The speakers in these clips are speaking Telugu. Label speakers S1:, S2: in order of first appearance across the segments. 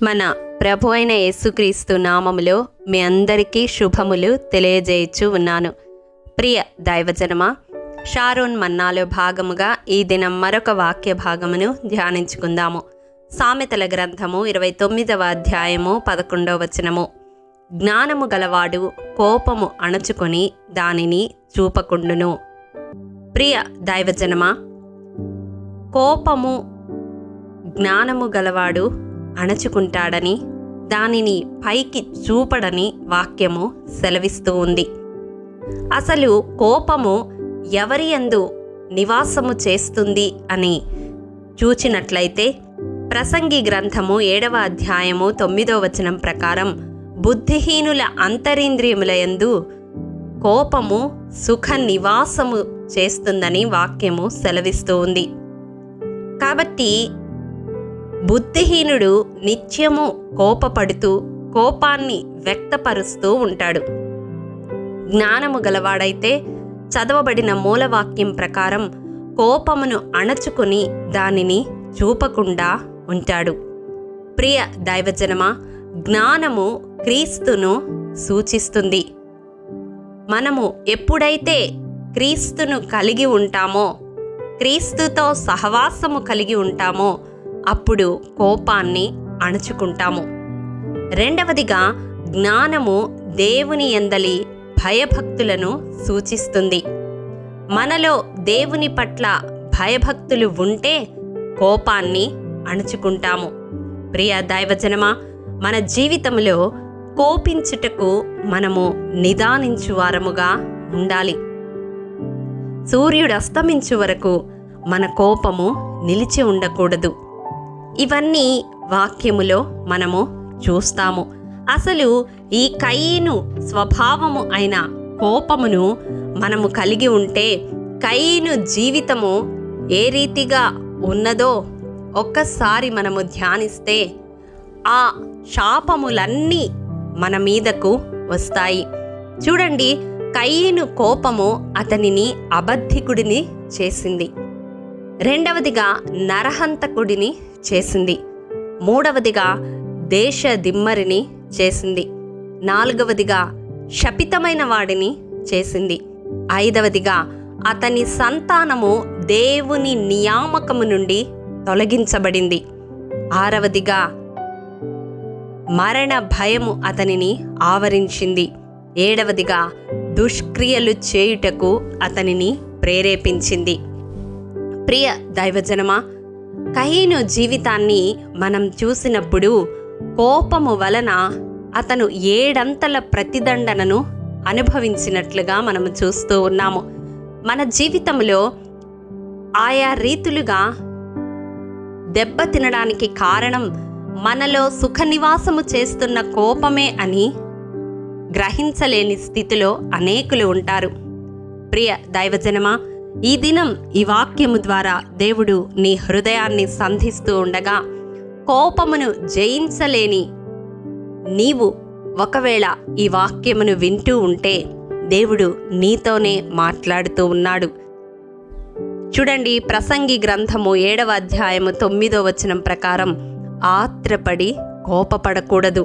S1: మన ప్రభు అయిన యేసుక్రీస్తు నామములో మీ అందరికీ శుభములు తెలియజేయచ్చు ఉన్నాను. ప్రియ దైవజనమా, షారోన్ మన్నాలో భాగముగా ఈ దినం మరొక వాక్య భాగమును ధ్యానించుకుందాము. సామెతల గ్రంథము 29వ అధ్యాయము 11వ వచనము. జ్ఞానము గలవాడు కోపము అణచుకొని దానిని చూపకుండును. ప్రియ దైవజనమా, కోపము జ్ఞానము గలవాడు అణచుకుంటాడని, దానిని పైకి చూపడని వాక్యము సెలవిస్తూ ఉంది. అసలు కోపము ఎవరి యందు నివాసము చేస్తుంది అని చూచినట్లయితే ప్రసంగి గ్రంథము 7వ అధ్యాయము 9వ వచనం ప్రకారం బుద్ధిహీనుల అంతరింద్రియముల యందు కోపము సుఖ నివాసము చేస్తుందని వాక్యము సెలవిస్తూ ఉంది. కాబట్టి బుద్ధిహీనుడు నిత్యము కోపపడుతూ కోపాన్ని వ్యక్తపరుస్తూ ఉంటాడు. జ్ఞానము గలవాడైతే చదవబడిన మూలవాక్యం ప్రకారం కోపమును అణచుకుని దానిని చూపకుండా ఉంటాడు. ప్రియ దైవజనమా, జ్ఞానము క్రీస్తును సూచిస్తుంది. మనము ఎప్పుడైతే క్రీస్తును కలిగి ఉంటామో, క్రీస్తుతో సహవాసము కలిగి ఉంటామో అప్పుడు కోపాన్ని అణచుకుంటాము. రెండవదిగా, జ్ఞానము దేవుని యందలి భయభక్తులను సూచిస్తుంది. మనలో దేవుని పట్ల భయభక్తులు ఉంటే కోపాన్ని అణచుకుంటాము. ప్రియ దైవజనమా, మన జీవితంలో కోపించుటకు మనము నిదానించువారముగా ఉండాలి. సూర్యుడు అస్తమించు వరకు మన కోపము నిలిచి ఉండకూడదు. ఇవన్నీ వాక్యములో మనము చూస్తాము. అసలు ఈ కయీను స్వభావము అయిన కోపమును మనము కలిగి ఉంటే కయీను జీవితము ఏ రీతిగా ఉన్నదో ఒక్కసారి మనము ధ్యానిస్తే ఆ శాపములన్నీ మన మీదకు వస్తాయి. చూడండి, కయీను కోపము అతనిని అబద్ధికుడిని చేసింది. రెండవదిగా నరహంతకుడిని చేసింది. మూడవదిగా దేశ దిమ్మరిని చేసింది. నాలుగవదిగా శపితమైన వాడిని చేసింది. ఐదవదిగా అతని సంతానము దేవుని నియామకము నుండి తొలగించబడింది. ఆరవదిగా మరణ భయము అతనిని ఆవరించింది. ఏడవదిగా దుష్క్రియలు చేయుటకు అతనిని ప్రేరేపించింది. ప్రియ దైవజనమా, కయీను జీవితాన్ని మనం చూసినప్పుడు కోపము వలన అతను 7 ప్రతిదండనను అనుభవించినట్లుగా మనము చూస్తూ ఉన్నాము. మన జీవితంలో ఆయా రీతులుగా దెబ్బ తినడానికి కారణం మనలో సుఖ నివాసము చేస్తున్న కోపమే అని గ్రహించలేని స్థితిలో అనేకులు ఉంటారు. ప్రియ దైవజనమా, ఈ దినం ఈ వాక్యము ద్వారా దేవుడు నీ హృదయాన్ని సంధిస్తూ ఉండగా, కోపమును జయించలేని నీవు ఒకవేళ ఈ వాక్యమును వింటూ ఉంటే దేవుడు నీతోనే మాట్లాడుతూ ఉన్నాడు. చూడండి, ప్రసంగి గ్రంథము 7వ అధ్యాయము 9వ వచనం ప్రకారం ఆత్రపడి కోపపడకూడదు.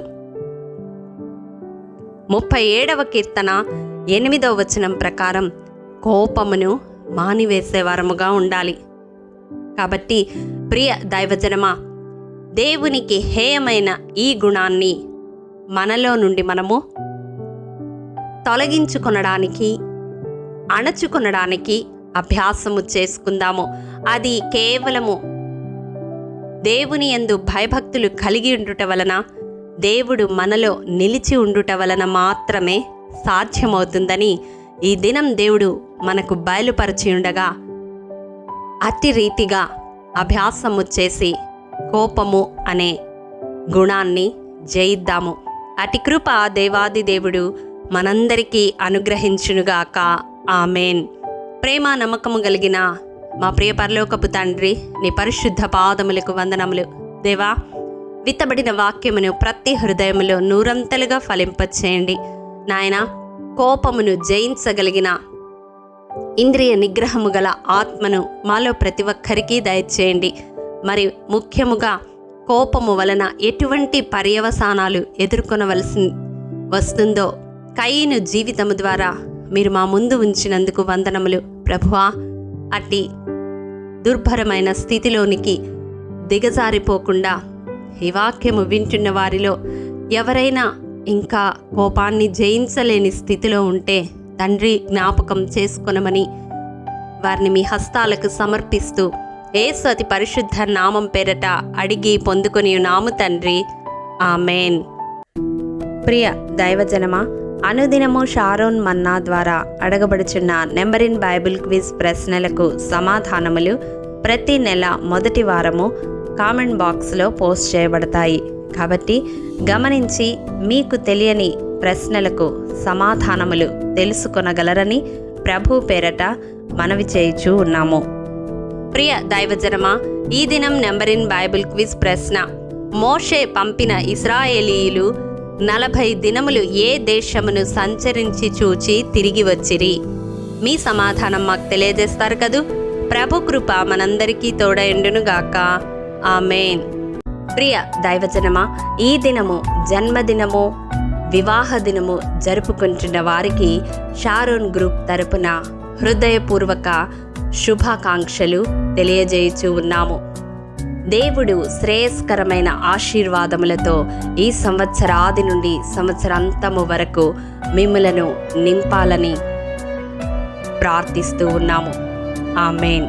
S1: 37వ కీర్తన 8వ వచనం ప్రకారం కోపమును మానివేసేవారముగా ఉండాలి. కాబట్టి ప్రియ దైవజనమా, దేవునికి హేయమైన ఈ గుణాన్ని మనలో నుండి మనము తొలగించుకొనడానికి, అణచుకొనడానికి అభ్యాసము చేసుకుందాము. అది కేవలము దేవుని యందు భయభక్తులు కలిగి ఉండుట వలన, దేవుడు మనలో నిలిచి ఉండుట వలన మాత్రమే సాధ్యమవుతుందని ఈ దినం దేవుడు మనకు బయలుపరిచి ఉండగా, అట్టి రీతిగా అభ్యాసము చేసి కోపము అనే గుణాన్ని జయిద్దాము. అటి కృప దేవాది దేవుడు మనందరికీ అనుగ్రహించునుగాక. ఆమేన్. ప్రేమ నమ్మకము కలిగిన మా ప్రియ పరలోకపు తండ్రి, నీ పరిశుద్ధ పాదములకు వందనములు. దేవా, విత్తబడిన వాక్యమును ప్రతి హృదయములో నూరంతలుగా ఫలింపచేయండి. నాయన, కోపమును జయించగలిగిన ఇంద్రియ నిగ్రహము గల ఆత్మను మాలో ప్రతి ఒక్కరికి దయచేయండి. మరి ముఖ్యముగా కోపము వలన ఎటువంటి పర్యవసానాలు ఎదుర్కొనవలసి వస్తుందో కయీను జీవితము ద్వారా మీరు మా ముందు ఉంచినందుకు వందనములు ప్రభువా. అట్టి దుర్భరమైన స్థితిలోనికి దిగజారిపోకుండా ఈ వాక్యము వింటున్న వారిలో ఎవరైనా ఇంకా కోపాన్ని జయించలేని స్థితిలో ఉంటే తండ్రి జ్ఞాపకం చేసుకొనమని వారిని మీ హస్తాలకు సమర్పిస్తూ యేసు అతి పరిశుద్ధ నామం పేరట అడిగి పొందుకొని నాము తండ్రి, ఆమెన్. ప్రియ దైవజనమా, అనుదినము షారోన్ మన్నా ద్వారా అడగబడుచున్న నెంబర్ ఇన్ బైబిల్ క్విజ్ ప్రశ్నలకు సమాధానములు ప్రతి నెల మొదటి వారము కామెంట్ బాక్స్లో పోస్ట్ చేయబడతాయి. కాబట్టి గమనించి మీకు తెలియని ప్రశ్నలకు సమాధానములు తెలుసుకొనగలరని ప్రభు పేరట మనవి చేయుచూ ఉన్నాము. ప్రియ దైవజనమా, ఈ దినం నెంబర్ ఇన్ బైబిల్ క్విజ్ ప్రశ్న: మోషే పంపిన ఇశ్రాయేలీయులు 40 దినములు ఏ దేశమును సంచరించి చూచి తిరిగి వచ్చిరి? మీ సమాధానం మాకు తెలియజేస్తారు కదూ. ప్రభు కృప మనందరికీ తోడయుండునుగాక. ఆమెన్. ప్రియ దైవజనమా, ఈ దినము జన్మదినము, వివాహ దినము జరుపుకుంటున్న వారికి షారోన్ గ్రూప్ తరపున హృదయపూర్వక శుభాకాంక్షలు తెలియజేయుచూ ఉన్నాము. దేవుడు శ్రేయస్కరమైన ఆశీర్వాదములతో ఈ సంవత్సరాది నుండి సంవత్సరాంతము వరకు మిమ్ములను నింపాలని ప్రార్థిస్తూ ఉన్నాము. ఆమెన్.